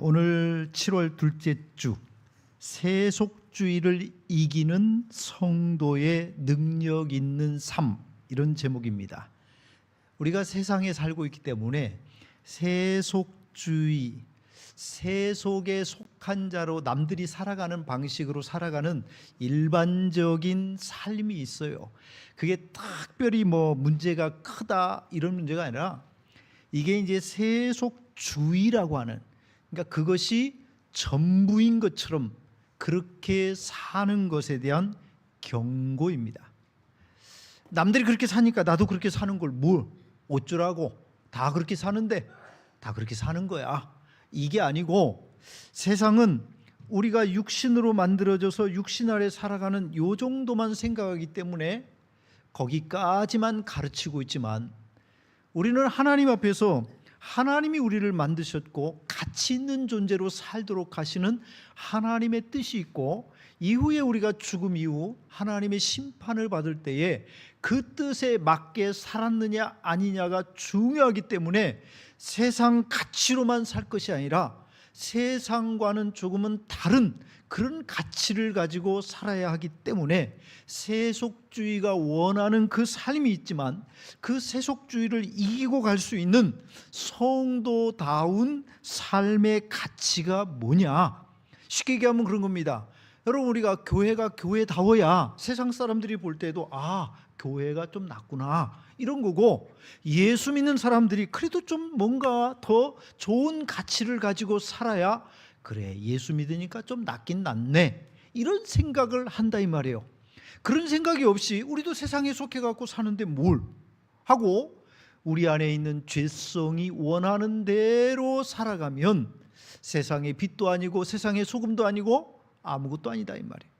오늘 7월 둘째 주, 세속주의를 이기는 성도의 능력 있는 삶, 이런 제목입니다. 우리가 세상에 살고 있기 때문에 세속주의, 세속에 속한 자로 남들이 살아가는 방식으로 살아가는 일반적인 삶이 있어요. 그게 특별히 문제가 크다 이런 문제가 아니라 이게 이제 세속주의라고 하는, 그러니까 그것이 전부인 것처럼 그렇게 사는 것에 대한 경고입니다. 남들이 그렇게 사니까 나도 그렇게 사는 걸 어쩌라고, 다 그렇게 사는데 다 그렇게 사는 거야, 이게 아니고, 세상은 우리가 육신으로 만들어져서 육신 아래 살아가는 요 정도만 생각하기 때문에 거기까지만 가르치고 있지만, 우리는 하나님 앞에서 하나님이 우리를 만드셨고 가치 있는 존재로 살도록 하시는 하나님의 뜻이 있고, 이후에 우리가 죽음 이후 하나님의 심판을 받을 때에 그 뜻에 맞게 살았느냐 아니냐가 중요하기 때문에 세상 가치로만 살 것이 아니라 세상과는 조금은 다른 그런 가치를 가지고 살아야 하기 때문에 세속주의가 원하는 그 삶이 있지만 그 세속주의를 이기고 갈 수 있는 성도다운 삶의 가치가 뭐냐, 쉽게 얘기하면 그런 겁니다. 여러분, 우리가 교회가 교회다워야 세상 사람들이 볼 때도 교회가 좀 낫구나, 이런 거고, 예수 믿는 사람들이 그래도 좀 뭔가 더 좋은 가치를 가지고 살아야 그래, 예수 믿으니까 좀 낫긴 낫네, 이런 생각을 한다 이 말이에요. 그런 생각이 없이 우리도 세상에 속해갖고 사는데 뭘 하고 우리 안에 있는 죄성이 원하는 대로 살아가면 세상의 빛도 아니고 세상의 소금도 아니고 아무것도 아니다 이 말이에요.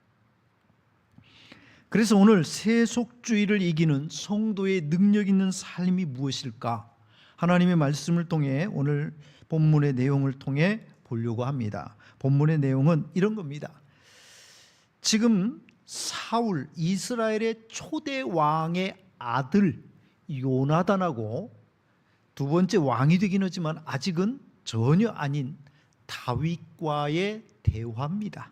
그래서 오늘 세속주의를 이기는 성도의 능력 있는 삶이 무엇일까, 하나님의 말씀을 통해 오늘 본문의 내용을 통해 보려고 합니다. 본문의 내용은 이런 겁니다. 지금 사울, 이스라엘의 초대 왕의 아들 요나단하고 두 번째 왕이 되긴 하지만 아직은 전혀 아닌 다윗과의 대화입니다.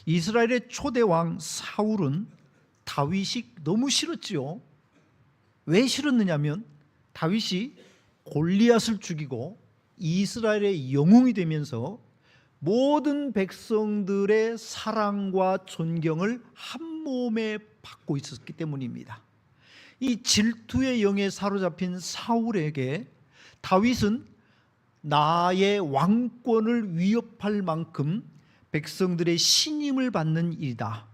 이스라엘의 초대 왕 사울은 다윗이 너무 싫었지요. 왜 싫었느냐면 다윗이 골리앗을 죽이고 이스라엘의 영웅이 되면서 모든 백성들의 사랑과 존경을 한 몸에 받고 있었기 때문입니다. 이 질투의 영에 사로잡힌 사울에게 다윗은 나의 왕권을 위협할 만큼 백성들의 신임을 받는 일이다.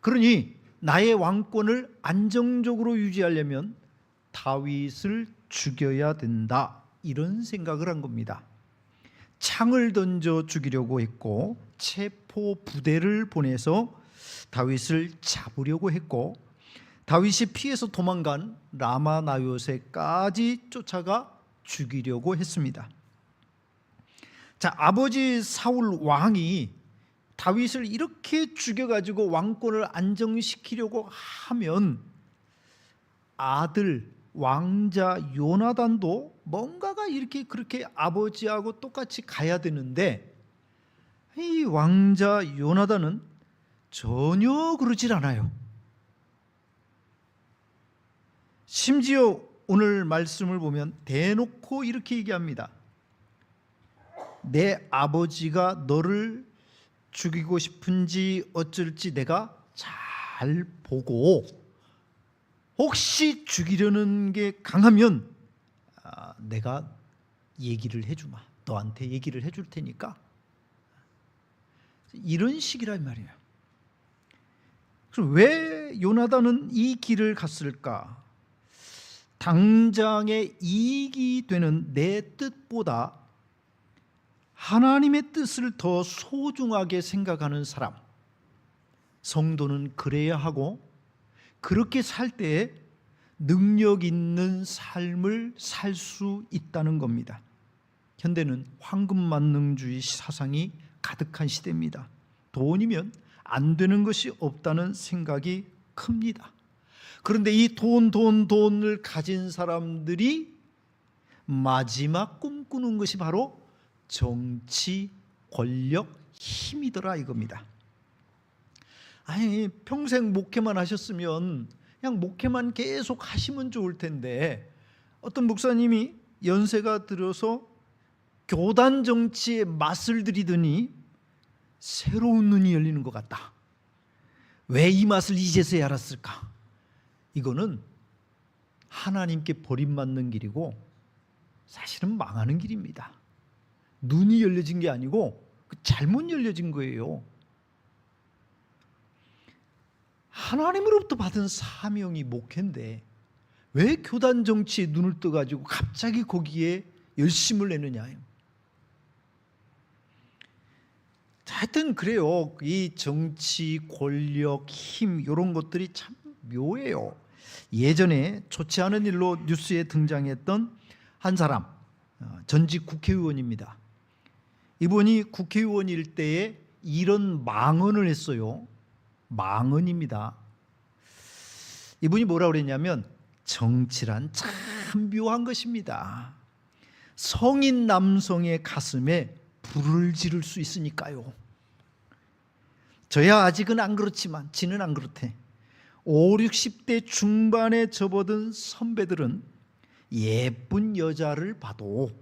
그러니 나의 왕권을 안정적으로 유지하려면 다윗을 죽여야 된다, 이런 생각을 한 겁니다. 창을 던져 죽이려고 했고 체포 부대를 보내서 다윗을 잡으려고 했고, 다윗이 피해서 도망간 라마 나요새까지 쫓아가 죽이려고 했습니다. 자, 아버지 사울 왕이 다윗을 이렇게 죽여가지고 왕권을 안정시키려고 하면 아들 왕자 요나단도 뭔가가 이렇게 그렇게 아버지하고 똑같이 가야 되는데, 이 왕자 요나단은 전혀 그러질 않아요. 심지어 오늘 말씀을 보면 대놓고 이렇게 얘기합니다. 내 아버지가 너를 죽이고 싶은지 어쩔지 내가 잘 보고, 혹시 죽이려는 게 강하면 내가 얘기를 해주마, 너한테 얘기를 해줄 테니까, 이런 식이란 말이에요. 그럼 왜 요나단은 이 길을 갔을까? 당장의 이익이 되는 내 뜻보다 하나님의 뜻을 더 소중하게 생각하는 사람, 성도는 그래야 하고, 그렇게 살 때에 능력 있는 삶을 살 수 있다는 겁니다. 현대는 황금만능주의 사상이 가득한 시대입니다. 돈이면 안 되는 것이 없다는 생각이 큽니다. 그런데 이 돈을 가진 사람들이 마지막 꿈꾸는 것이 바로 정치, 권력, 힘이더라 이겁니다. 아니, 평생 목회만 하셨으면 그냥 목회만 계속 하시면 좋을 텐데 어떤 목사님이 연세가 들어서 교단 정치에 맛을 들이더니 새로운 눈이 열리는 것 같다. 왜 이 맛을 이제서야 알았을까? 이거는 하나님께 버림받는 길이고 사실은 망하는 길입니다. 눈이 열려진 게 아니고 잘못 열려진 거예요. 하나님으로부터 받은 사명이 목회인데 왜 교단 정치에 눈을 떠가지고 갑자기 거기에 열심을 내느냐. 하여튼 그래요. 이 정치, 권력, 힘 이런 것들이 참 묘해요. 예전에 좋지 않은 일로 뉴스에 등장했던 한 사람, 전직 국회의원입니다. 이분이 국회의원일 때에 이런 망언을 했어요. 망언입니다. 이분이 뭐라고 그랬냐면 정치란 참 묘한 것입니다. 성인 남성의 가슴에 불을 지를 수 있으니까요. 저야 아직은 안 그렇지만 지는 안 그렇대. 5, 60대 중반에 접어든 선배들은 예쁜 여자를 봐도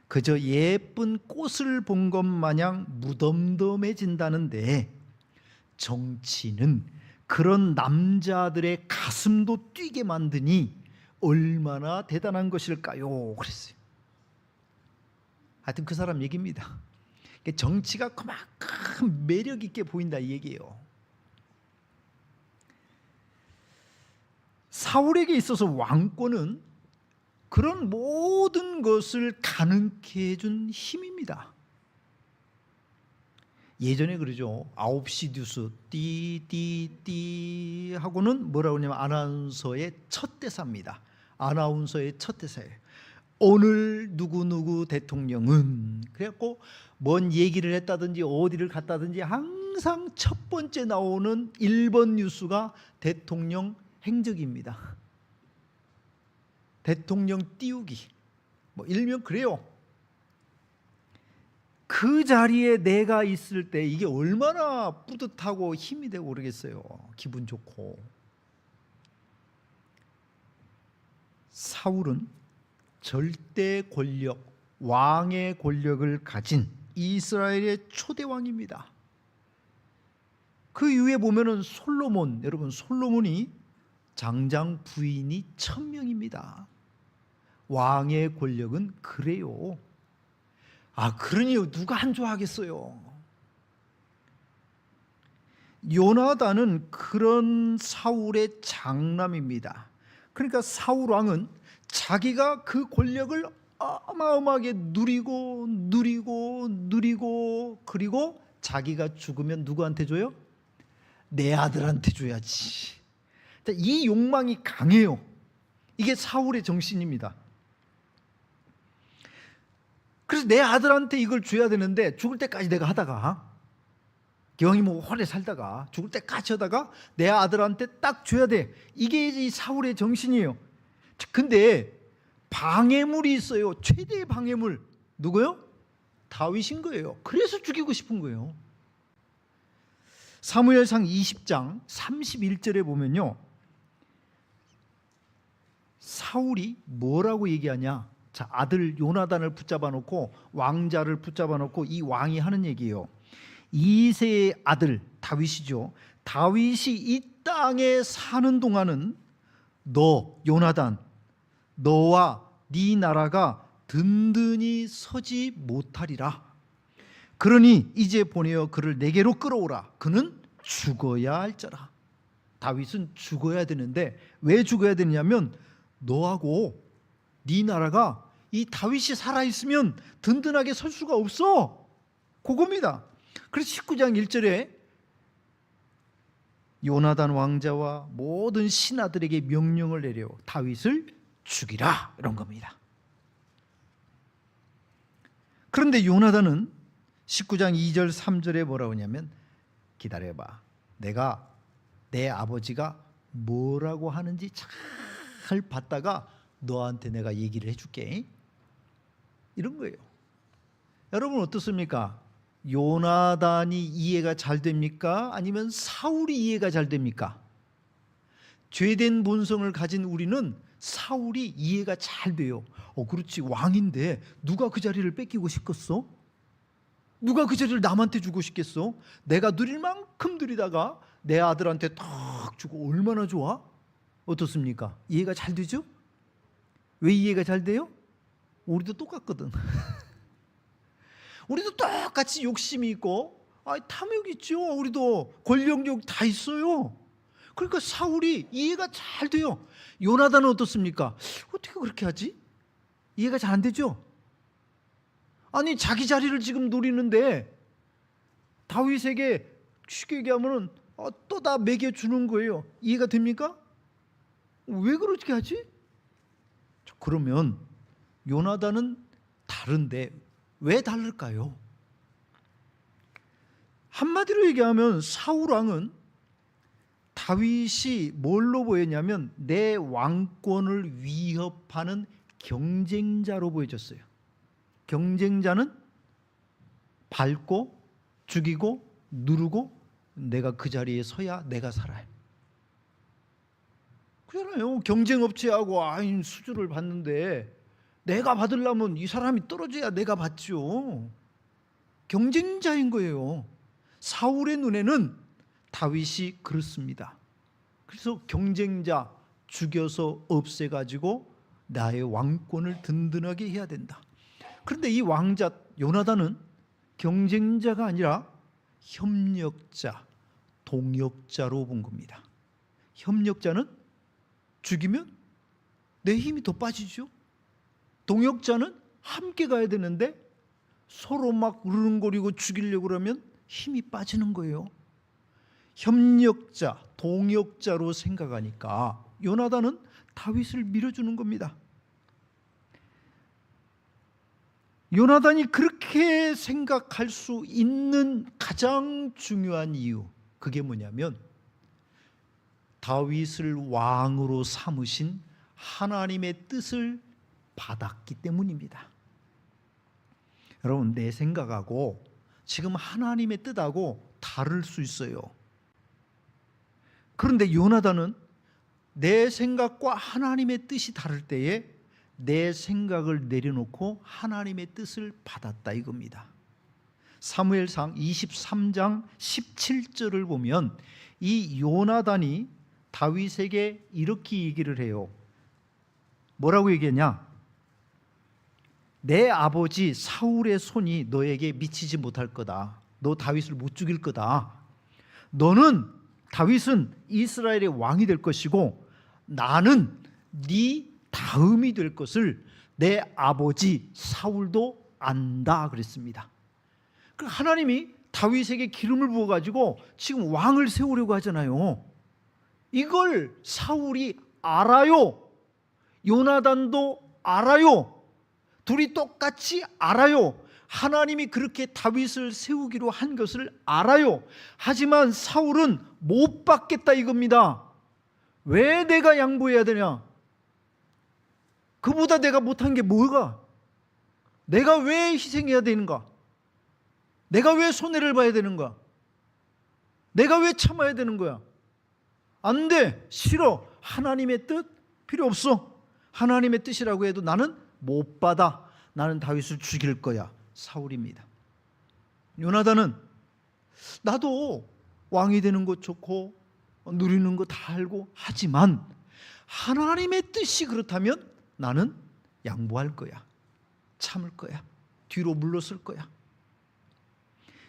그저 예쁜 꽃을 본 것 마냥 무덤덤해진다는데 정치는 그런 남자들의 가슴도 뛰게 만드니 얼마나 대단한 것일까요? 그랬어요. 하여튼 그 사람 얘기입니다. 정치가 그만큼 매력 있게 보인다 이 얘기예요. 사울에게 있어서 왕권은 그런 모든 것을 가능케 해준 힘입니다. 예전에 그러죠. 9시 뉴스 띠띠띠 하고는 뭐라고 하냐면 아나운서의 첫 대사입니다. 아나운서의 첫 대사예요. 오늘 누구누구 대통령은 그래갖고 뭔 얘기를 했다든지 어디를 갔다든지 항상 첫 번째 나오는 1번 뉴스가 대통령 행적입니다. 대통령 띄우기 뭐 일명 그래요. 그 자리에 내가 있을 때 이게 얼마나 뿌듯하고 힘이 되고 그러겠어요. 기분 좋고. 사울은 절대 권력, 왕의 권력을 가진 이스라엘의 초대 왕입니다. 그 이후에 보면은 솔로몬, 여러분 솔로몬이 장장 부인이 1000명입니다. 왕의 권력은 그래요. 그러니 누가 안 좋아하겠어요. 요나단은 그런 사울의 장남입니다. 그러니까 사울 왕은 자기가 그 권력을 어마어마하게 누리고 그리고 자기가 죽으면 누구한테 줘요? 내 아들한테 줘야지. 이 욕망이 강해요. 이게 사울의 정신입니다. 그래서 내 아들한테 이걸 줘야 되는데 죽을 때까지 내가 하다가 기왕이 뭐 오래 살다가 죽을 때까지 하다가 내 아들한테 딱 줘야 돼. 이게 이 사울의 정신이에요. 근데 방해물이 있어요. 최대의 방해물 누구요? 다윗인 거예요. 그래서 죽이고 싶은 거예요. 사무엘상 20장 31절에 보면요, 사울이 뭐라고 얘기하냐. 자, 아들 요나단을 붙잡아 놓고 왕자를 붙잡아 놓고 이 왕이 하는 얘기예요. 이새의 아들 다윗이죠. 다윗이 이 땅에 사는 동안은 너 요나단, 너와 네 나라가 든든히 서지 못하리라. 그러니 이제 보내어 그를 내게로 끌어오라. 그는 죽어야 할자라. 다윗은 죽어야 되는데 왜 죽어야 되냐면 너하고 네 나라가 이 다윗이 살아있으면 든든하게 설 수가 없어. 그겁니다. 그래서 19장 1절에 요나단 왕자와 모든 신하들에게 명령을 내려 다윗을 죽이라 이런 겁니다. 그런데 요나단은 19장 2절 3절에 뭐라고 하냐면 기다려봐. 내가 내 아버지가 뭐라고 하는지 잘 봤다가 너한테 내가 얘기를 해줄게. 이런 거예요. 여러분 어떻습니까? 요나단이 이해가 잘 됩니까? 아니면 사울이 이해가 잘 됩니까? 죄된 본성을 가진 우리는 사울이 이해가 잘 돼요. 그렇지, 왕인데 누가 그 자리를 뺏기고 싶겠어? 누가 그 자리를 남한테 주고 싶겠어? 내가 누릴 만큼 누리다가 내 아들한테 탁 주고 얼마나 좋아? 어떻습니까? 이해가 잘 되죠? 왜 이해가 잘 돼요? 우리도 똑같거든. 우리도 똑같이 욕심이 있고 탐욕 있죠. 우리도 권력욕 다 있어요. 그러니까 사울이 이해가 잘 돼요. 요나단은 어떻습니까? 어떻게 그렇게 하지? 이해가 잘 안 되죠? 아니 자기 자리를 지금 노리는데 다윗에게 쉽게 얘기하면 또 다 먹여주는 거예요. 이해가 됩니까? 왜 그렇게 하지? 그러면 요나단은 다른데 왜 다를까요? 한마디로 얘기하면 사울 왕은 다윗이 뭘로 보였냐면 내 왕권을 위협하는 경쟁자로 보여졌어요. 경쟁자는 밟고 죽이고 누르고 내가 그 자리에 서야 내가 살아요. 그렇잖아요. 경쟁업체하고 수주를 받는데 내가 받으려면 이 사람이 떨어져야 내가 받죠. 경쟁자인 거예요. 사울의 눈에는 다윗이 그렇습니다. 그래서 경쟁자 죽여서 없애가지고 나의 왕권을 든든하게 해야 된다. 그런데 이 왕자 요나단은 경쟁자가 아니라 협력자, 동역자로 본 겁니다. 협력자는 죽이면 내 힘이 더 빠지죠. 동역자는 함께 가야 되는데 서로 막 으르렁거리고 죽이려고 그러면 힘이 빠지는 거예요. 협력자, 동역자로 생각하니까 요나단은 다윗을 밀어주는 겁니다. 요나단이 그렇게 생각할 수 있는 가장 중요한 이유, 그게 뭐냐면 다윗을 왕으로 삼으신 하나님의 뜻을 받았기 때문입니다. 여러분, 내 생각하고 지금 하나님의 뜻하고 다를 수 있어요. 그런데 요나단은 내 생각과 하나님의 뜻이 다를 때에 내 생각을 내려놓고 하나님의 뜻을 받았다 이겁니다. 사무엘상 23장 17절을 보면 이 요나단이 다윗에게 이렇게 얘기를 해요. 뭐라고 얘기했냐? 내 아버지 사울의 손이 너에게 미치지 못할 거다. 너 다윗을 못 죽일 거다. 다윗은 이스라엘의 왕이 될 것이고 나는 네 다음이 될 것을 내 아버지 사울도 안다 그랬습니다. 하나님이 다윗에게 기름을 부어가지고 지금 왕을 세우려고 하잖아요. 이걸 사울이 알아요. 요나단도 알아요. 둘이 똑같이 알아요. 하나님이 그렇게 다윗을 세우기로 한 것을 알아요. 하지만 사울은 못 받겠다 이겁니다. 왜 내가 양보해야 되냐? 그보다 내가 못한 게 뭐가? 내가 왜 희생해야 되는가? 내가 왜 손해를 봐야 되는가? 내가 왜 참아야 되는 거야? 안 돼. 싫어. 하나님의 뜻 필요 없어. 하나님의 뜻이라고 해도 나는 못 받아. 나는 다윗을 죽일 거야. 사울입니다. 요나단은 나도 왕이 되는 것 좋고 누리는 거 다 알고 하지만 하나님의 뜻이 그렇다면 나는 양보할 거야. 참을 거야. 뒤로 물러설 거야.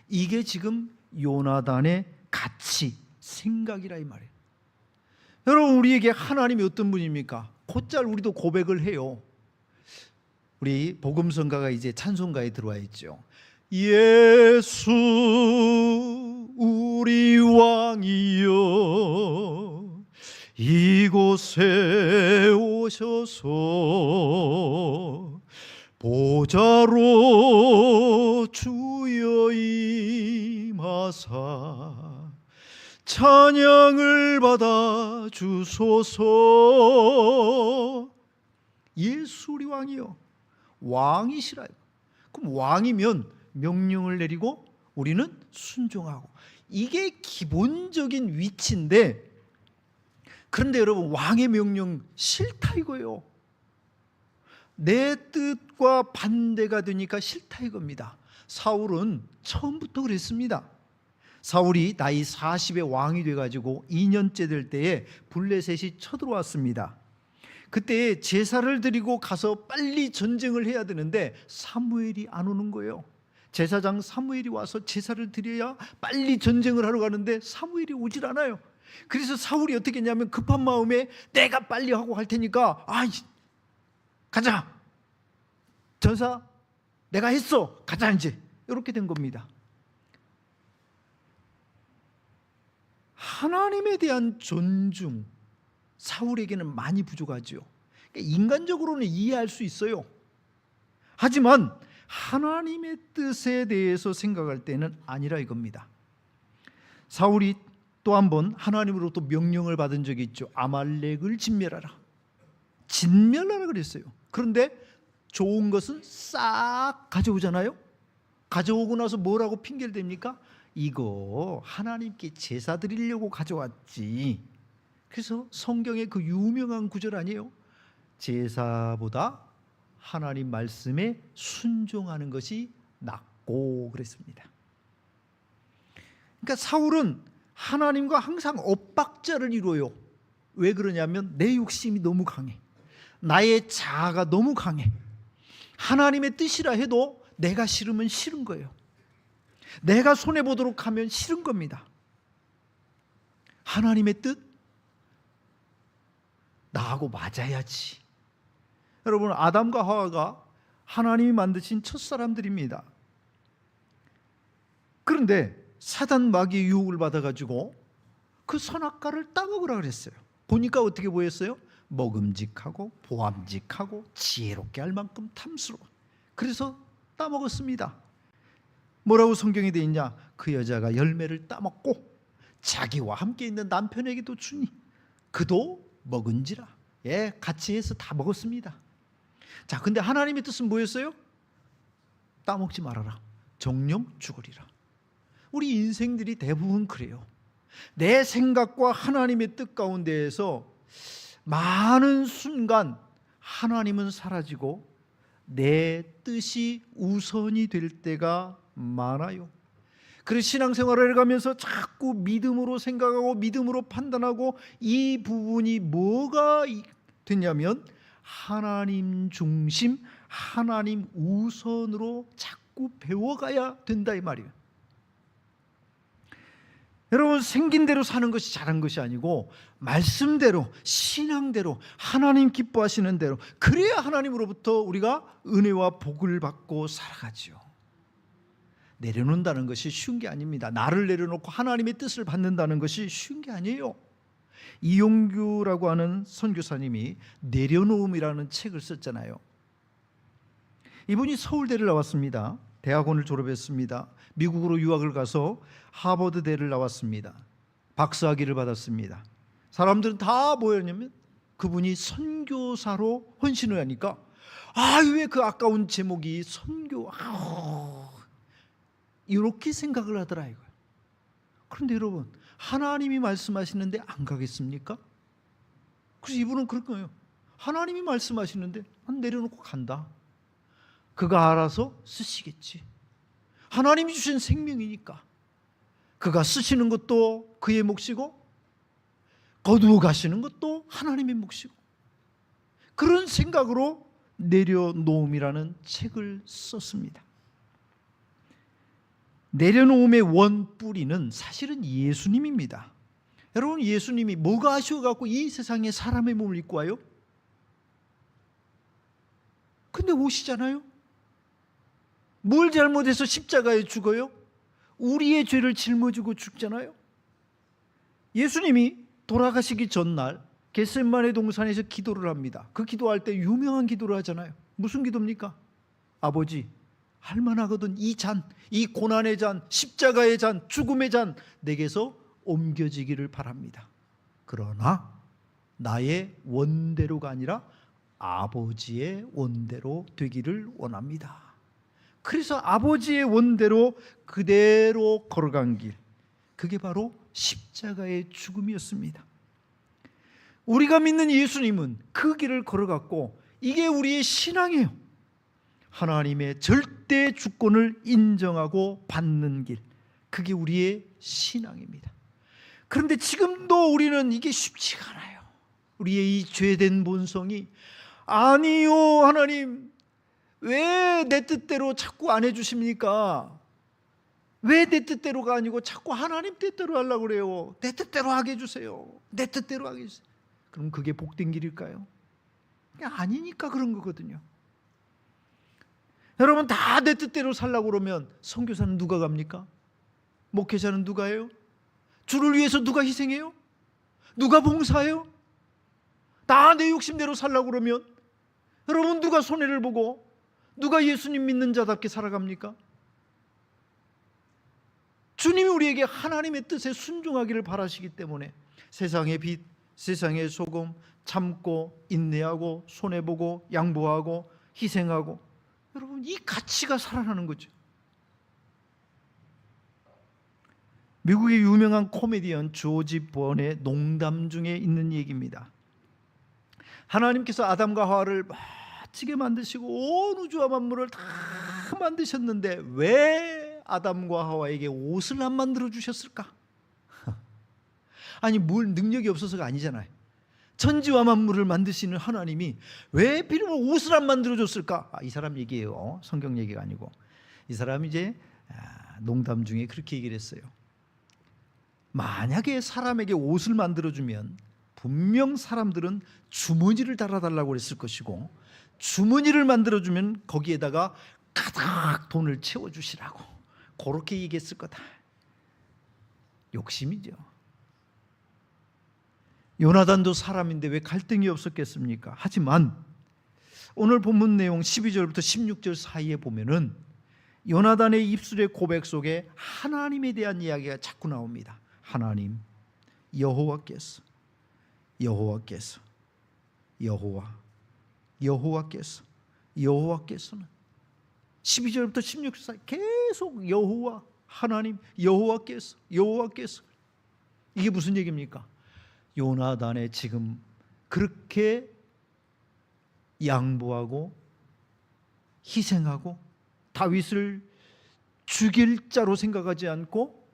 이게 지금 요나단의 가치, 생각이라 이 말이에요. 여러분, 우리에게 하나님이 어떤 분입니까? 곧잘 우리도 고백을 해요. 우리 복음성가가 이제 찬송가에 들어와 있죠. 예수 우리 왕이여 이곳에 오셔서 보좌로 주여 임하사 찬양을 받아 주소서. 예수 우리 왕이여, 왕이시라. 그럼 왕이면 명령을 내리고 우리는 순종하고, 이게 기본적인 위치인데, 그런데 여러분, 왕의 명령 싫다 이거예요. 내 뜻과 반대가 되니까 싫다 이겁니다. 사울은 처음부터 그랬습니다. 사울이 나이 40에 왕이 돼가지고 2년째 될 때에 블레셋이 쳐들어왔습니다. 그때 제사를 드리고 가서 빨리 전쟁을 해야 되는데 사무엘이 안 오는 거예요. 제사장 사무엘이 와서 제사를 드려야 빨리 전쟁을 하러 가는데 사무엘이 오질 않아요. 그래서 사울이 어떻게 했냐면 급한 마음에 내가 빨리 하고 할 테니까 가자, 전사 내가 했어, 가자 이제, 이렇게 된 겁니다. 하나님에 대한 존중, 사울에게는 많이 부족하죠. 그러니까 인간적으로는 이해할 수 있어요. 하지만 하나님의 뜻에 대해서 생각할 때는 아니라 이겁니다. 사울이 또 한 번 하나님으로부터 명령을 받은 적이 있죠. 아말렉을 진멸하라, 진멸하라 그랬어요. 그런데 좋은 것은 싹 가져오잖아요. 가져오고 나서 뭐라고 핑계를 댑니까? 이거 하나님께 제사 드리려고 가져왔지. 그래서 성경의 그 유명한 구절 아니에요? 제사보다 하나님 말씀에 순종하는 것이 낫고 그랬습니다. 그러니까 사울은 하나님과 항상 엇박자를 이루어요. 왜 그러냐면 내 욕심이 너무 강해, 나의 자아가 너무 강해. 하나님의 뜻이라 해도 내가 싫으면 싫은 거예요. 내가 손해보도록 하면 싫은 겁니다. 하나님의 뜻? 나하고 맞아야지. 여러분, 아담과 하와가 하나님이 만드신 첫사람들입니다. 그런데 사단 마귀의 유혹을 받아가지고 그 선악과를 따먹으라 그랬어요. 보니까 어떻게 보였어요? 먹음직하고 보암직하고 지혜롭게 할 만큼 탐스러워. 그래서 따먹었습니다. 뭐라고 성경에 되어 있냐? 그 여자가 열매를 따먹고 자기와 함께 있는 남편에게도 주니 그도 먹은지라. 같이 해서 다 먹었습니다. 자, 근데 하나님의 뜻은 뭐였어요? 따먹지 말아라, 정령 죽으리라. 우리 인생들이 대부분 그래요. 내 생각과 하나님의 뜻 가운데에서 많은 순간 하나님은 사라지고 내 뜻이 우선이 될 때가 많아요. 그래서 신앙생활을 가면서 자꾸 믿음으로 생각하고 믿음으로 판단하고, 이 부분이 뭐가 됐냐면 하나님 중심, 하나님 우선으로 자꾸 배워가야 된다 이 말이에요. 여러분, 생긴 대로 사는 것이 잘한 것이 아니고 말씀대로, 신앙대로, 하나님 기뻐하시는 대로, 그래야 하나님으로부터 우리가 은혜와 복을 받고 살아가죠. 내려놓는다는 것이 쉬운 게 아닙니다. 나를 내려놓고 하나님의 뜻을 받는다는 것이 쉬운 게 아니에요. 이용규라고 하는 선교사님이 내려놓음이라는 책을 썼잖아요. 이분이 서울대를 나왔습니다. 대학원을 졸업했습니다. 미국으로 유학을 가서 하버드대를 나왔습니다. 박사학위를 받았습니다. 사람들은 다 뭐였냐면 그분이 선교사로 헌신을 하니까 왜 그 아까운 제목이 선교, 이렇게 생각을 하더라 이거예요. 그런데 여러분, 하나님이 말씀하시는데 안 가겠습니까? 그래서 이분은 그럴 거예요. 하나님이 말씀하시는데 내려놓고 간다. 그가 알아서 쓰시겠지. 하나님이 주신 생명이니까. 그가 쓰시는 것도 그의 몫이고 거두어 가시는 것도 하나님의 몫이고, 그런 생각으로 내려놓음이라는 책을 썼습니다. 내려놓음의 원뿌리는 사실은 예수님입니다. 여러분, 예수님이 뭐가 아쉬워갖고 이 세상에 사람의 몸을 입고 와요? 근데 오시잖아요. 뭘 잘못해서 십자가에 죽어요? 우리의 죄를 짊어지고 죽잖아요. 예수님이 돌아가시기 전날 겟세마네 동산에서 기도를 합니다. 그 기도할 때 유명한 기도를 하잖아요. 무슨 기도입니까? 아버지, 할만하거든 이 잔, 이 고난의 잔, 십자가의 잔, 죽음의 잔 내게서 옮겨지기를 바랍니다. 그러나 나의 원대로가 아니라 아버지의 원대로 되기를 원합니다. 그래서 아버지의 원대로 그대로 걸어간 길, 그게 바로 십자가의 죽음이었습니다. 우리가 믿는 예수님은 그 길을 걸어갔고 이게 우리의 신앙이에요. 하나님의 절대 주권을 인정하고 받는 길, 그게 우리의 신앙입니다. 그런데 지금도 우리는 이게 쉽지가 않아요. 우리의 이 죄된 본성이, 아니요 하나님 왜 내 뜻대로 자꾸 안 해주십니까? 왜 내 뜻대로가 아니고 자꾸 하나님 뜻대로 하려고 그래요? 내 뜻대로 하게 해주세요. 내 뜻대로 하게 해주세요. 그럼 그게 복된 길일까요? 아니니까 그런 거거든요. 여러분, 다 내 뜻대로 살려고 그러면 선교사는 누가 갑니까? 목회자는 누가 해요? 주를 위해서 누가 희생해요? 누가 봉사해요? 다 내 욕심대로 살려고 그러면 여러분, 누가 손해를 보고 누가 예수님 믿는 자답게 살아갑니까? 주님이 우리에게 하나님의 뜻에 순종하기를 바라시기 때문에 세상의 빛, 세상의 소금, 참고 인내하고 손해보고 양보하고 희생하고, 여러분 이 가치가 살아나는 거죠. 미국의 유명한 코미디언 조지 번의 농담 중에 있는 얘기입니다. 하나님께서 아담과 하와를 멋지게 만드시고 온 우주와 만물을 다 만드셨는데 왜 아담과 하와에게 옷을 안 만들어 주셨을까? 아니, 뭘 능력이 없어서가 아니잖아요. 천지와 만물을 만드시는 하나님이 왜 비록 옷을 안 만들어 줬을까? 이 사람 얘기예요. 성경 얘기가 아니고. 이 사람이 이제 농담 중에 그렇게 얘기를 했어요. 만약에 사람에게 옷을 만들어 주면 분명 사람들은 주머니를 달아달라고 그랬을 것이고, 주머니를 만들어 주면 거기에다가 가득 돈을 채워 주시라고 그렇게 얘기했을 거다. 욕심이죠. 요나단도 사람인데 왜 갈등이 없었겠습니까? 하지만 오늘 본문 내용 12절부터 16절 사이에 보면은 요나단의 입술의 고백 속에 하나님에 대한 이야기가 자꾸 나옵니다. 하나님, 여호와께서, 여호와께서, 여호와께서는 12절부터 16절 사이 계속 여호와, 하나님, 여호와께서. 이게 무슨 얘기입니까? 요나단의 지금 그렇게 양보하고 희생하고 다윗을 죽일 자로 생각하지 않고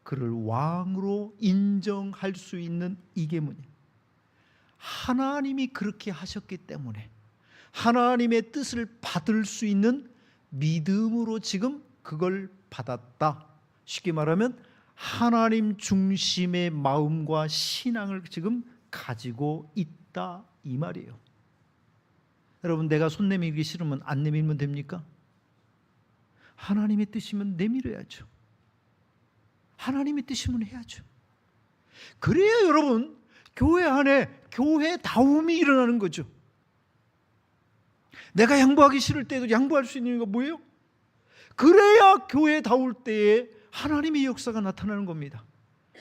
그를 왕으로 인정할 수 있는 이게 뭐냐? 하나님이 그렇게 하셨기 때문에 하나님의 뜻을 받을 수 있는 믿음으로 지금 그걸 받았다. 쉽게 말하면 하나님 중심의 마음과 신앙을 지금 가지고 있다, 이 말이에요. 여러분, 내가 손 내밀기 싫으면 안 내밀면 됩니까? 하나님의 뜻이면 내밀어야죠. 하나님의 뜻이면 해야죠. 그래야 여러분, 교회 안에 교회다움이 일어나는 거죠. 내가 양보하기 싫을 때도 양보할 수 있는 이유가 뭐예요? 그래야 교회다울 때에 하나님의 역사가 나타나는 겁니다.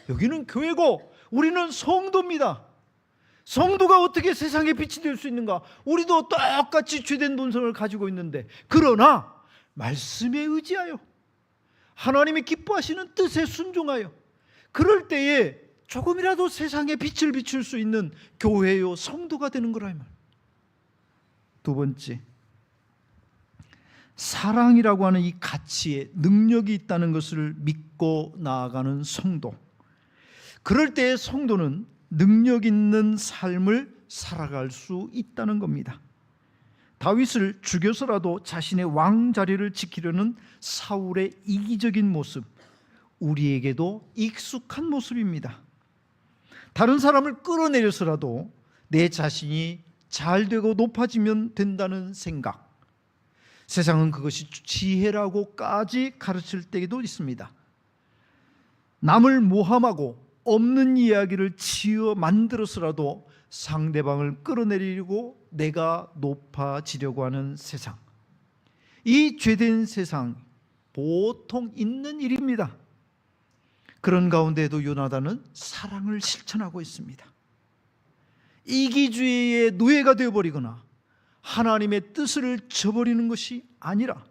여기는 교회고 우리는 성도입니다. 성도가 어떻게 세상의 빛이 될 수 있는가? 우리도 똑같이 죄된 본성을 가지고 있는데, 그러나 말씀에 의지하여 하나님이 기뻐하시는 뜻에 순종하여 그럴 때에 조금이라도 세상에 빛을 비출 수 있는 교회요, 성도가 되는 거라 이 말. 두 번째, 사랑이라고 하는 이 가치에 능력이 있다는 것을 믿고 나아가는 성도. 그럴 때의 성도는 능력 있는 삶을 살아갈 수 있다는 겁니다. 다윗을 죽여서라도 자신의 왕 자리를 지키려는 사울의 이기적인 모습, 우리에게도 익숙한 모습입니다. 다른 사람을 끌어내려서라도 내 자신이 잘 되고 높아지면 된다는 생각. 세상은 그것이 지혜라고까지 가르칠 때도 있습니다. 남을 모함하고 없는 이야기를 지어 만들어서라도 상대방을 끌어내리려고 내가 높아지려고 하는 세상. 이 죄된 세상 보통 있는 일입니다. 그런 가운데에도 요나단은 사랑을 실천하고 있습니다. 이기주의의 노예가 되어버리거나 하나님의 뜻을 저버리는 것이 아니라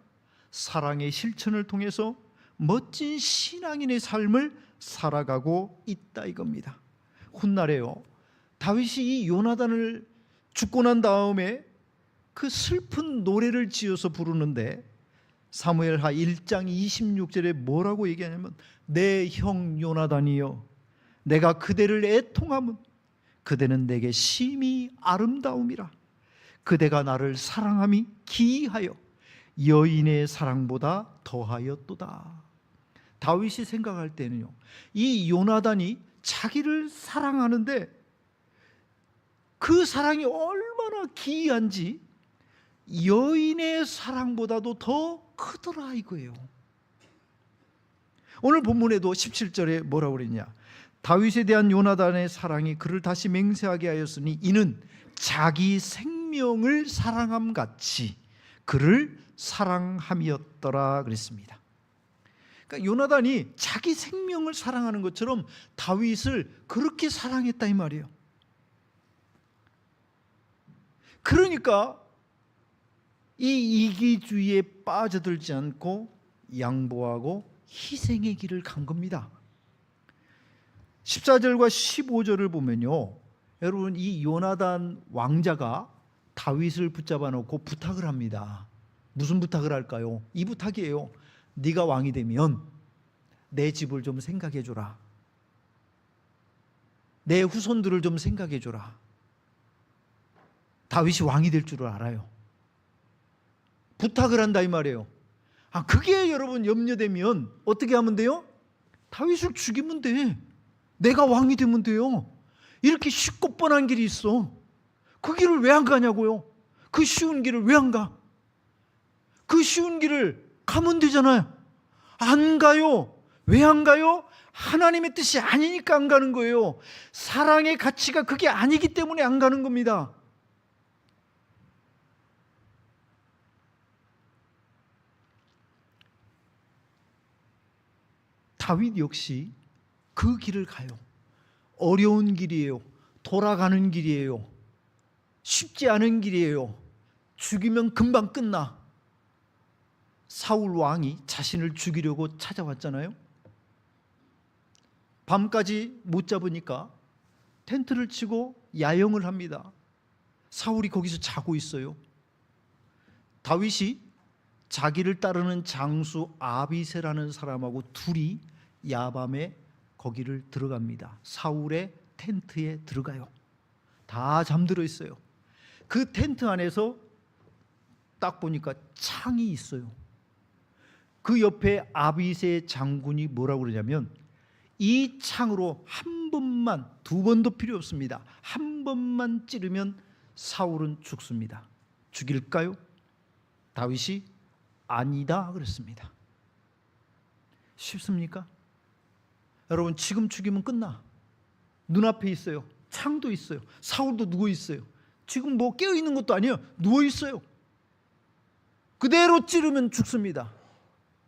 사랑의 실천을 통해서 멋진 신앙인의 삶을 살아가고 있다 이겁니다. 훗날에요, 다윗이 이 요나단을 죽고 난 다음에 그 슬픈 노래를 지어서 부르는데 사무엘하 1장 26절에 뭐라고 얘기하냐면, 내 형 요나단이여, 내가 그대를 애통함은 그대는 내게 심히 아름다움이라. 그대가 나를 사랑함이 기이하여 여인의 사랑보다 더하였도다. 다윗이 생각할 때는요, 이 요나단이 자기를 사랑하는데 그 사랑이 얼마나 기이한지 여인의 사랑보다도 더 크더라 이거예요. 오늘 본문에도 17절에 뭐라고 그랬냐, 다윗에 대한 요나단의 사랑이 그를 다시 맹세하게 하였으니 이는 자기 생명을 사랑함 같이 그를 사랑함이었더라 그랬습니다. 그러니까 요나단이 자기 생명을 사랑하는 것처럼 다윗을 그렇게 사랑했다 이 말이에요. 그러니까 이 이기주의에 빠져들지 않고 양보하고 희생의 길을 간 겁니다. 14절과 15절을 보면요, 여러분 이 요나단 왕자가 다윗을 붙잡아 놓고 부탁을 합니다. 무슨 부탁을 할까요? 이 부탁이에요. 네가 왕이 되면 내 집을 좀 생각해 주라. 내 후손들을 좀 생각해 주라. 다윗이 왕이 될 줄을 알아요. 부탁을 한다 이 말이에요. 그게 여러분 염려되면 어떻게 하면 돼요? 다윗을 죽이면 돼. 내가 왕이 되면 돼요. 이렇게 쉽고 뻔한 길이 있어. 그 길을 왜 안 가냐고요? 그 쉬운 길을 왜 안 가? 그 쉬운 길을 가면 되잖아요. 안 가요. 왜 안 가요? 하나님의 뜻이 아니니까 안 가는 거예요. 사랑의 가치가 그게 아니기 때문에 안 가는 겁니다. 다윗 역시 그 길을 가요. 어려운 길이에요. 돌아가는 길이에요. 쉽지 않은 길이에요. 죽이면 금방 끝나. 사울 왕이 자신을 죽이려고 찾아왔잖아요. 밤까지 못 잡으니까 텐트를 치고 야영을 합니다. 사울이 거기서 자고 있어요. 다윗이 자기를 따르는 장수 아비새라는 사람하고 둘이 야밤에 거기를 들어갑니다. 사울의 텐트에 들어가요. 다 잠들어 있어요. 그 텐트 안에서 딱 보니까 창이 있어요. 그 옆에 아비새 장군이 뭐라고 그러냐면, 이 창으로 한 번만, 두 번도 필요 없습니다. 한 번만 찌르면 사울은 죽습니다. 죽일까요? 다윗이 아니다 그랬습니다. 쉽습니까? 여러분 지금 죽이면 끝나. 눈앞에 있어요. 창도 있어요. 사울도 누워 있어요. 지금 뭐 깨어 있는 것도 아니에요. 누워 있어요. 그대로 찌르면 죽습니다.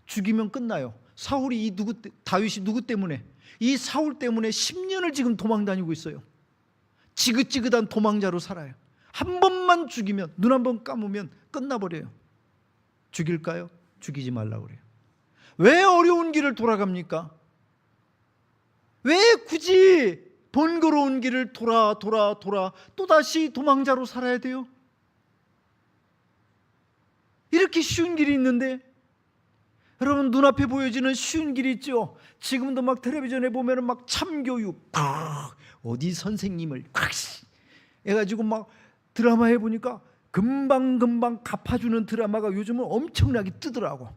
죽이면 끝나요. 사울이 다윗이 누구 때문에? 이 사울 때문에 10년을 지금 도망 다니고 있어요. 지긋지긋한 도망자로 살아요. 한 번만 죽이면, 눈 한 번 감으면 끝나버려요. 죽일까요? 죽이지 말라고 그래요. 왜 어려운 길을 돌아갑니까? 왜 굳이 번거로운 길을 돌아 또다시 도망자로 살아야 돼요? 이렇게 쉬운 길이 있는데, 여러분 눈앞에 보여지는 쉬운 길이 있죠. 지금도 막 텔레비전에 보면은 막 참교육 어디 선생님을 해가지고 막 드라마 해보니까 금방 갚아주는 드라마가 요즘은 엄청나게 뜨더라고.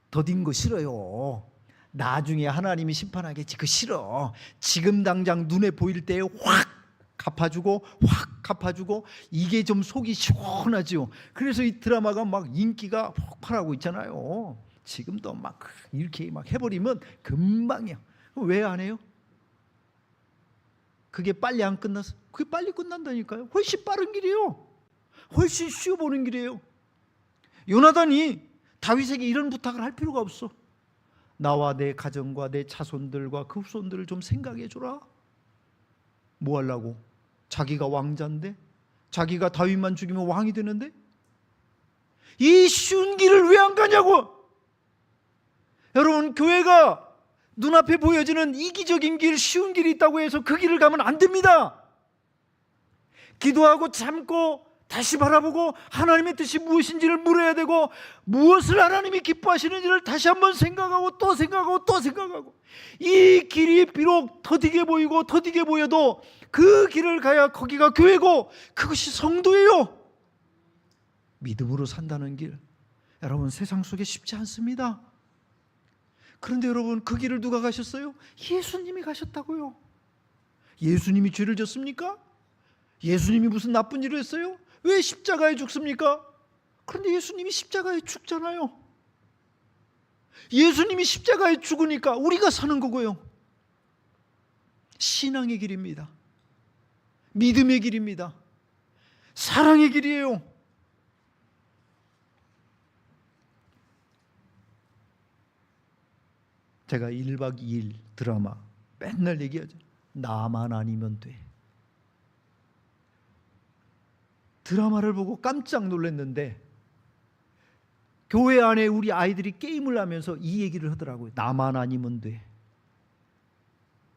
더딘 거 싫어요. 나중에 하나님이 심판하겠지. 그거 싫어. 지금 당장 눈에 보일 때 확 갚아주고 이게 좀 속이 시원하죠. 그래서 이 드라마가 막 인기가 폭발하고 있잖아요. 지금도 막 이렇게 막 해버리면 금방이야. 왜 안 해요? 그게 빨리 안 끝나서? 그게 빨리 끝난다니까요. 훨씬 빠른 길이에요. 훨씬 쉬워 보는 길이에요. 요나단이 다윗에게 이런 부탁을 할 필요가 없어. 나와 내 가정과 내 자손들과 그 후손들을 좀 생각해 주라. 뭐 하려고? 자기가 왕자인데? 자기가 다윗만 죽이면 왕이 되는데? 이 쉬운 길을 왜 안 가냐고. 여러분, 교회가 눈앞에 보여지는 이기적인 길, 쉬운 길이 있다고 해서 그 길을 가면 안 됩니다. 기도하고 참고 다시 바라보고 하나님의 뜻이 무엇인지를 물어야 되고, 무엇을 하나님이 기뻐하시는지를 다시 한번 생각하고 또 생각하고 또 생각하고, 이 길이 비록 더디게 보이고 더디게 보여도 그 길을 가야 거기가 교회고 그것이 성도예요. 믿음으로 산다는 길, 여러분, 세상 속에 쉽지 않습니다. 그런데 여러분, 그 길을 누가 가셨어요? 예수님이 가셨다고요. 예수님이 죄를 졌습니까? 예수님이 무슨 나쁜 일을 했어요? 왜 십자가에 죽습니까? 그런데 예수님이 십자가에 죽잖아요. 예수님이 십자가에 죽으니까 우리가 사는 거고요. 신앙의 길입니다. 믿음의 길입니다. 사랑의 길이에요. 제가 1박 2일 드라마 맨날 얘기하죠. 나만 아니면 돼. 드라마를 보고 깜짝 놀랐는데, 교회 안에 우리 아이들이 게임을 하면서 이 얘기를 하더라고요. 나만 아니면 돼.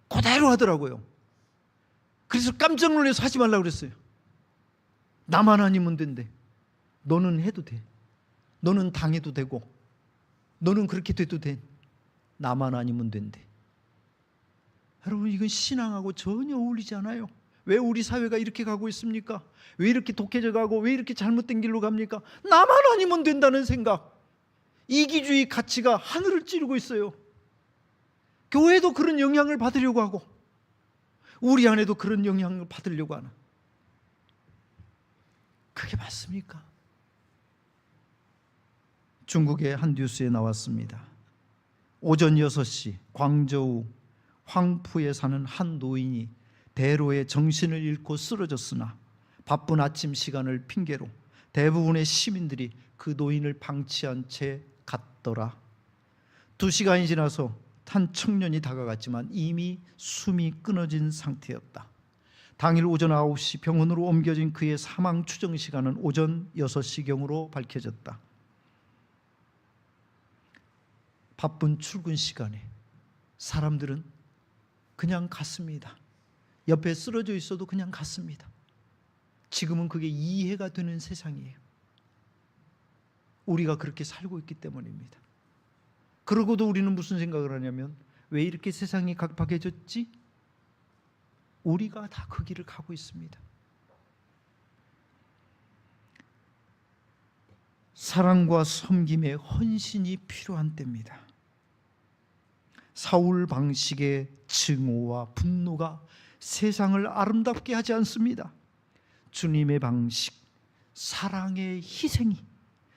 그대로 하더라고요. 그래서 깜짝 놀라서 하지 말라고 그랬어요. 나만 아니면 된대. 너는 해도 돼. 너는 당해도 되고, 너는 그렇게 돼도 돼. 나만 아니면 된대. 여러분, 이건 신앙하고 전혀 어울리지 않아요. 왜 우리 사회가 이렇게 가고 있습니까? 왜 이렇게 독해져 가고 왜 이렇게 잘못된 길로 갑니까? 나만 아니면 된다는 생각, 이기주의 가치가 하늘을 찌르고 있어요. 교회도 그런 영향을 받으려고 하고, 우리 안에도 그런 영향을 받으려고 하는, 그게 맞습니까? 중국의 한 뉴스에 나왔습니다. 오전 6시 광저우 황푸에 사는 한 노인이 대로에 정신을 잃고 쓰러졌으나 바쁜 아침 시간을 핑계로 대부분의 시민들이 그 노인을 방치한 채 갔더라. 2시간이 지나서 한 청년이 다가갔지만 이미 숨이 끊어진 상태였다. 당일 오전 9시 병원으로 옮겨진 그의 사망 추정 시간은 오전 6시경으로 밝혀졌다. 바쁜 출근 시간에 사람들은 그냥 갔습니다. 옆에 쓰러져 있어도 그냥 갔습니다. 지금은 그게 이해가 되는 세상이에요. 우리가 그렇게 살고 있기 때문입니다. 그러고도 우리는 무슨 생각을 하냐면, 왜 이렇게 세상이 각박해졌지? 우리가 다 그 길을 가고 있습니다. 사랑과 섬김의 헌신이 필요한 때입니다. 사울 방식의 증오와 분노가 세상을 아름답게 하지 않습니다. 주님의 방식, 사랑의 희생이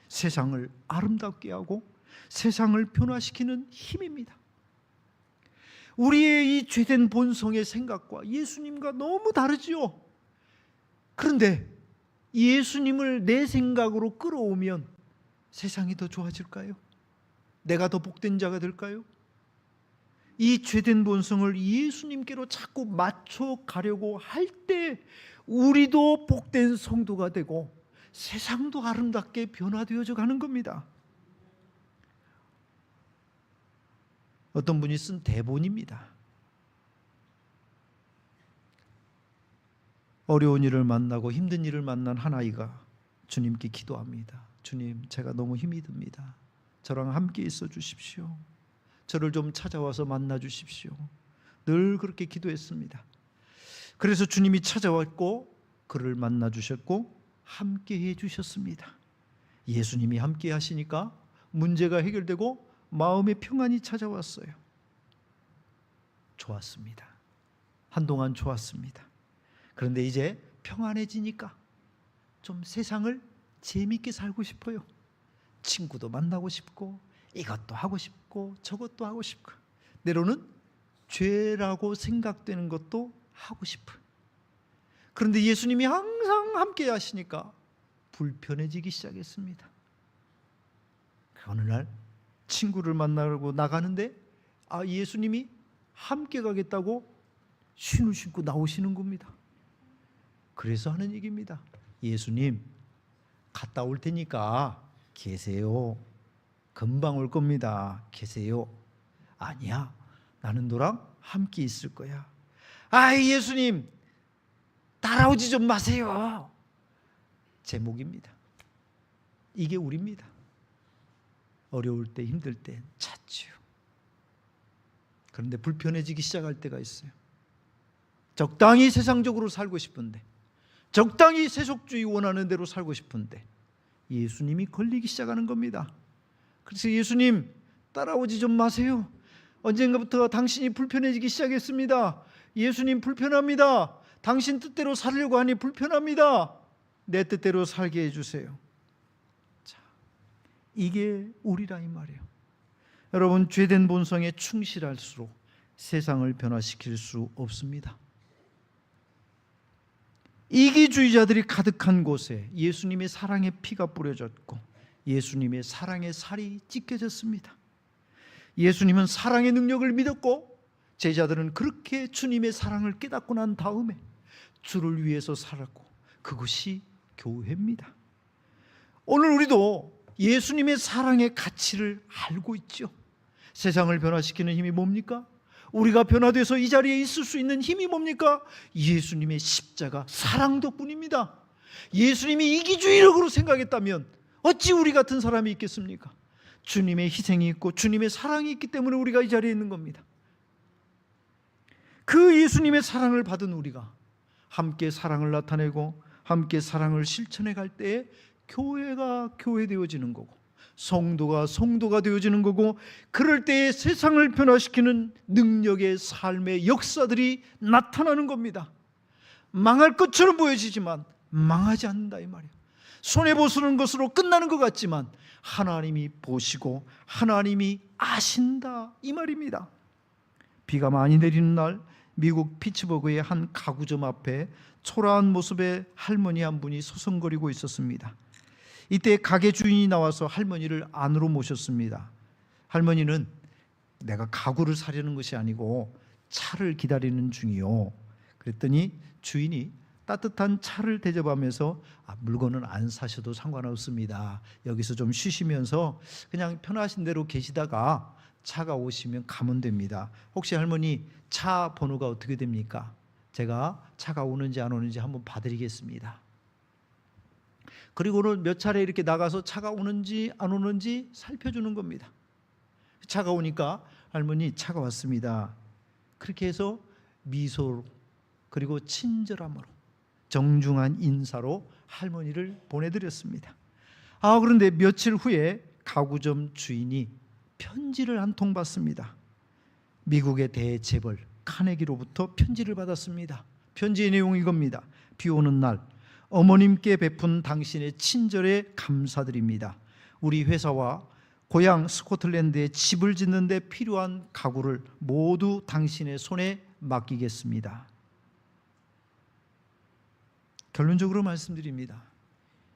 세상을 아름답게 하고 세상을 변화시키는 힘입니다. 우리의 이 죄된 본성의 생각과 예수님과 너무 다르지요. 그런데 예수님을 내 생각으로 끌어오면 세상이 더 좋아질까요? 내가 더 복된 자가 될까요? 이 죄된 본성을 예수님께로 자꾸 맞춰가려고 할 때 우리도 복된 성도가 되고 세상도 아름답게 변화되어져 가는 겁니다. 어떤 분이 쓴 대본입니다. 어려운 일을 만나고 힘든 일을 만난 한 아이가 주님께 기도합니다. 주님, 제가 너무 힘이 듭니다. 저랑 함께 있어 주십시오. 저를 좀 찾아와서 만나 주십시오. 늘 그렇게 기도했습니다. 그래서 주님이 찾아왔고 그를 만나 주셨고 함께 해 주셨습니다. 예수님이 함께 하시니까 문제가 해결되고 마음의 평안이 찾아왔어요. 좋았습니다. 한동안 좋았습니다. 그런데 이제 평안해지니까 좀 세상을 재미있게 살고 싶어요. 친구도 만나고 싶고 이것도 하고 싶고 저것도 하고 싶고, 때로는 죄라고 생각되는 것도 하고 싶어요. 그런데 예수님이 항상 함께 하시니까 불편해지기 시작했습니다. 어느 날 친구를 만나려고 나가는데 예수님이 함께 가겠다고 신을 신고 나오시는 겁니다. 그래서 하는 얘기입니다. 예수님, 갔다 올 테니까 계세요. 금방 올 겁니다. 계세요. 아니야. 나는 너랑 함께 있을 거야. 아이, 예수님 따라오지 좀 마세요. 제목입니다. 이게 우리입니다. 어려울 때, 힘들 때 찾지요. 그런데 불편해지기 시작할 때가 있어요. 적당히 세상적으로 살고 싶은데, 적당히 세속주의 원하는 대로 살고 싶은데 예수님이 걸리기 시작하는 겁니다. 그래서 예수님 따라오지 좀 마세요. 언젠가부터 당신이 불편해지기 시작했습니다. 예수님 불편합니다. 당신 뜻대로 살려고 하니 불편합니다. 내 뜻대로 살게 해주세요. 자, 이게 우리라 이 말이에요. 여러분, 죄된 본성에 충실할수록 세상을 변화시킬 수 없습니다. 이기주의자들이 가득한 곳에 예수님의 사랑의 피가 뿌려졌고 예수님의 사랑의 살이 찢겨졌습니다. 예수님은 사랑의 능력을 믿었고 제자들은 그렇게 주님의 사랑을 깨닫고 난 다음에 주를 위해서 살았고 그것이 교회입니다. 오늘 우리도 예수님의 사랑의 가치를 알고 있죠. 세상을 변화시키는 힘이 뭡니까? 우리가 변화돼서 이 자리에 있을 수 있는 힘이 뭡니까? 예수님의 십자가 사랑 덕분입니다. 예수님이 이기주의적으로 생각했다면 어찌 우리 같은 사람이 있겠습니까? 주님의 희생이 있고 주님의 사랑이 있기 때문에 우리가 이 자리에 있는 겁니다. 그 예수님의 사랑을 받은 우리가 함께 사랑을 나타내고 함께 사랑을 실천해 갈 때에 교회가 교회되어지는 거고 성도가 성도가 되어지는 거고, 그럴 때에 세상을 변화시키는 능력의 삶의 역사들이 나타나는 겁니다. 망할 것처럼 보여지지만 망하지 않는다 이 말이에요. 손해보시는 것으로 끝나는 것 같지만 하나님이 보시고 하나님이 아신다 이 말입니다. 비가 많이 내리는 날 미국 피츠버그의 한 가구점 앞에 초라한 모습의 할머니 한 분이 서성거리고 있었습니다. 이때 가게 주인이 나와서 할머니를 안으로 모셨습니다. 할머니는 내가 가구를 사려는 것이 아니고 차를 기다리는 중이요. 그랬더니 주인이 따뜻한 차를 대접하면서 물건은 안 사셔도 상관없습니다. 여기서 좀 쉬시면서 그냥 편하신 대로 계시다가 차가 오시면 가면 됩니다. 혹시 할머니 차 번호가 어떻게 됩니까? 제가 차가 오는지 안 오는지 한번 봐드리겠습니다. 그리고는 몇 차례 이렇게 나가서 차가 오는지 안 오는지 살펴주는 겁니다. 차가 오니까 할머니 차가 왔습니다. 그렇게 해서 미소로 그리고 친절함으로 정중한 인사로 할머니를 보내드렸습니다. 그런데 며칠 후에 가구점 주인이 편지를 한 통 받습니다. 미국의 대재벌 카네기로부터 편지를 받았습니다. 편지의 내용이 이겁니다. 비 오는 날 어머님께 베푼 당신의 친절에 감사드립니다. 우리 회사와 고향 스코틀랜드에 집을 짓는 데 필요한 가구를 모두 당신의 손에 맡기겠습니다. 결론적으로 말씀드립니다.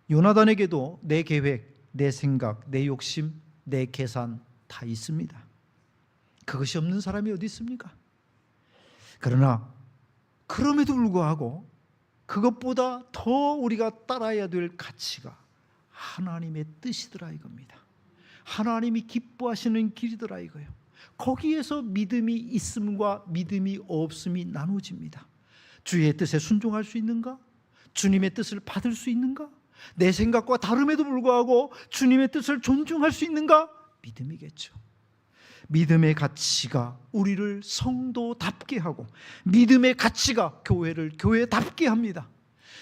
요나단에게도 내 계획, 내 생각, 내 욕심, 내 계산 다 있습니다. 그것이 없는 사람이 어디 있습니까? 그러나 그럼에도 불구하고 그것보다 더 우리가 따라야 될 가치가 하나님의 뜻이더라 이겁니다. 하나님이 기뻐하시는 길이더라 이거예요. 거기에서 믿음이 있음과 믿음이 없음이 나눠집니다. 주의 뜻에 순종할 수 있는가? 주님의 뜻을 받을 수 있는가? 내 생각과 다름에도 불구하고 주님의 뜻을 존중할 수 있는가? 믿음이겠죠. 믿음의 가치가 우리를 성도답게 하고 믿음의 가치가 교회를 교회답게 합니다.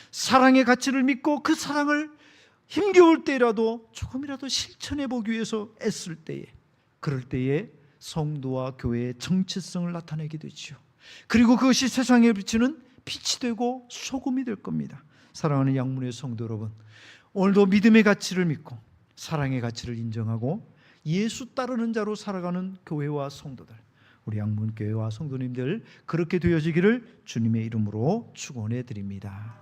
사랑의 가치를 믿고 그 사랑을 힘겨울 때라도 조금이라도 실천해 보기 위해서 애쓸 때에, 그럴 때에 성도와 교회의 정체성을 나타내게 되죠. 그리고 그것이 세상에 비치는 빛이 되고 소금이 될 겁니다. 사랑하는 양문의 성도 여러분, 오늘도 믿음의 가치를 믿고 사랑의 가치를 인정하고 예수 따르는 자로 살아가는 교회와 성도들, 우리 양문교회와 성도님들 그렇게 되어지기를 주님의 이름으로 축원해 드립니다.